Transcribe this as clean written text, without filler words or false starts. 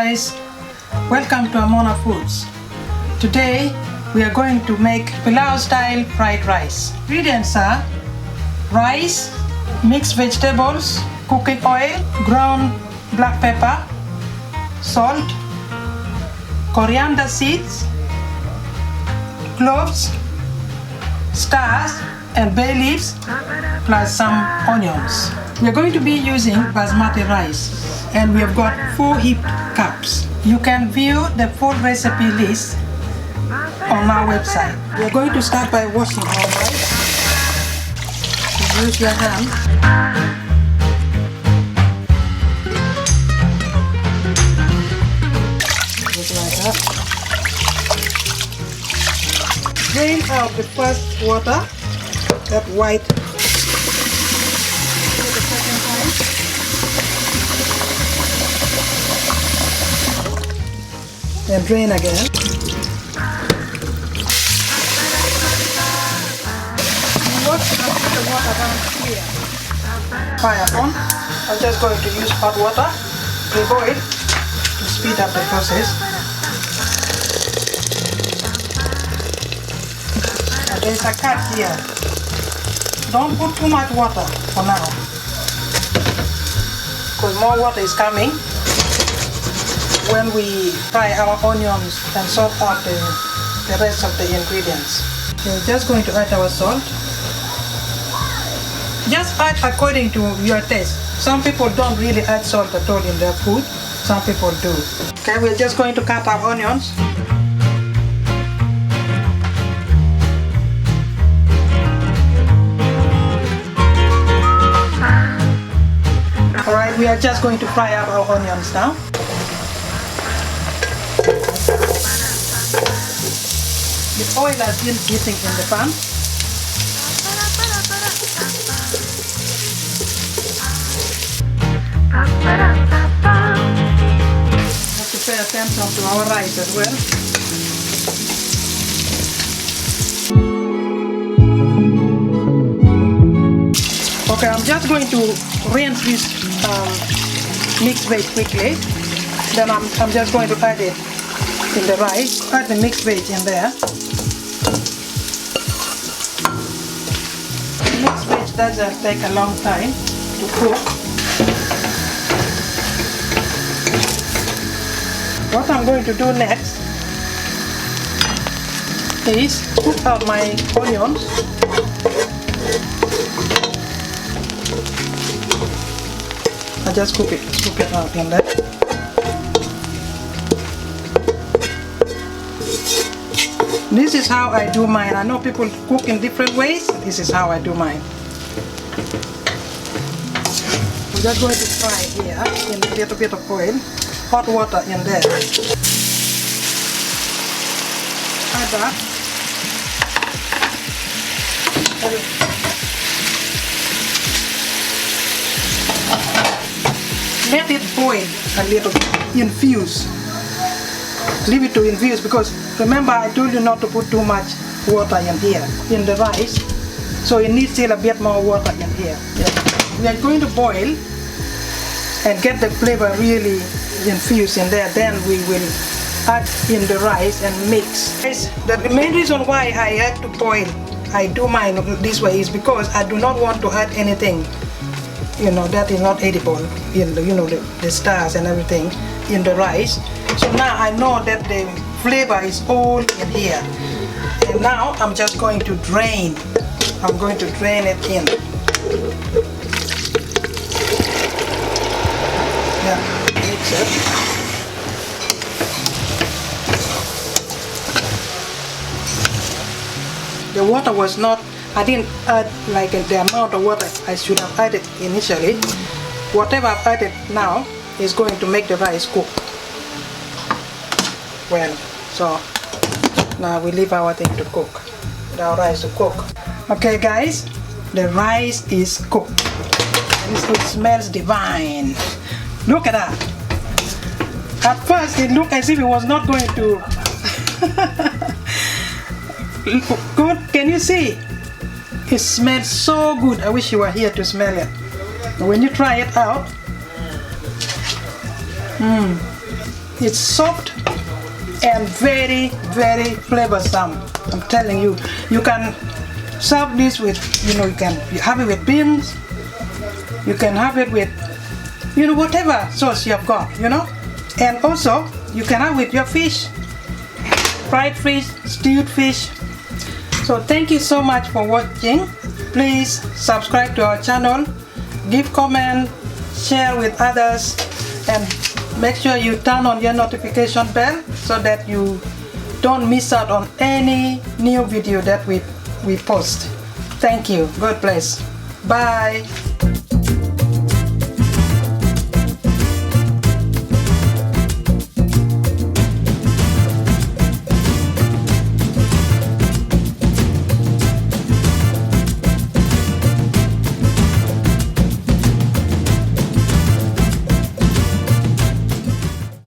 guys, welcome to Amuna Foods. Today we are going to make Pilau style fried rice. Ingredients are rice, mixed vegetables, cooking oil, ground black pepper, salt, coriander seeds, cloves, stars and bay leaves, plus some onions. We are going to be using basmati rice and we have got 4 heaped cups. You can view the full recipe list on our website. We are going to start by washing our rice. Use your hand. Just like that. Drain out the first water, that white. For the second time. And drain again. Wash the water down here. Fire on. I'm just going to use hot water, pre-boil, to speed up the process. And there's a cut here. Don't put too much water for now, because more water is coming when we fry our onions and sort out the rest of the ingredients. We're just going to add our salt. Just add according to your taste. Some people don't really add salt at all in their food. Some people do. Okay, we're just going to cut our onions. Alright, we are just going to fry up our onions now. The oil has been heating in the pan. Have to pay attention to our rice as well. Okay, I'm just going to rinse this mixed veg quickly. Then I'm just going to add it in the rice. Add the mixed veg in there. Mixed veg doesn't take a long time to cook. What I'm going to do next is cook out my onions. I just cook it out in there. This is how I do mine. I know people cook in different ways. This is how I do mine. I'm just going to fry here in a little bit of oil. Hot water in there. Add that. Let it boil a little bit. Infuse. Leave it to infuse, because remember I told you not to put too much water in here, in the rice. So it needs still a bit more water in here. Yeah. We are going to boil and get the flavor really infused in there. Then we will add in the rice and mix. The main reason why I had to boil, I do mine this way, is because I do not want to add anything, that is not edible, the stars and everything in the rice. So now I know that the flavor is all in here. And now I'm just going to drain. I'm going to drain it in. Yeah, mix it. The water was not, I didn't add like the amount of water I should have added initially. Whatever I've added now is going to make the rice cook well. So now we leave our thing to cook, our rice to cook. Okay guys, the rice is cooked. It smells divine. Look at that. At first it looked as if it was not going to good. Can you see? It smells so good. I wish you were here to smell it. When you try it out, It's soft and very, very flavorsome. I'm telling you, you can serve this with, you can have it with beans. You can have it with, whatever sauce you've got, And also, you can have with your fish, fried fish, stewed fish. So thank you so much for watching. Please subscribe to our channel, give comment, share with others, and make sure you turn on your notification bell so that you don't miss out on any new video that we post. Thank you. God bless. Bye.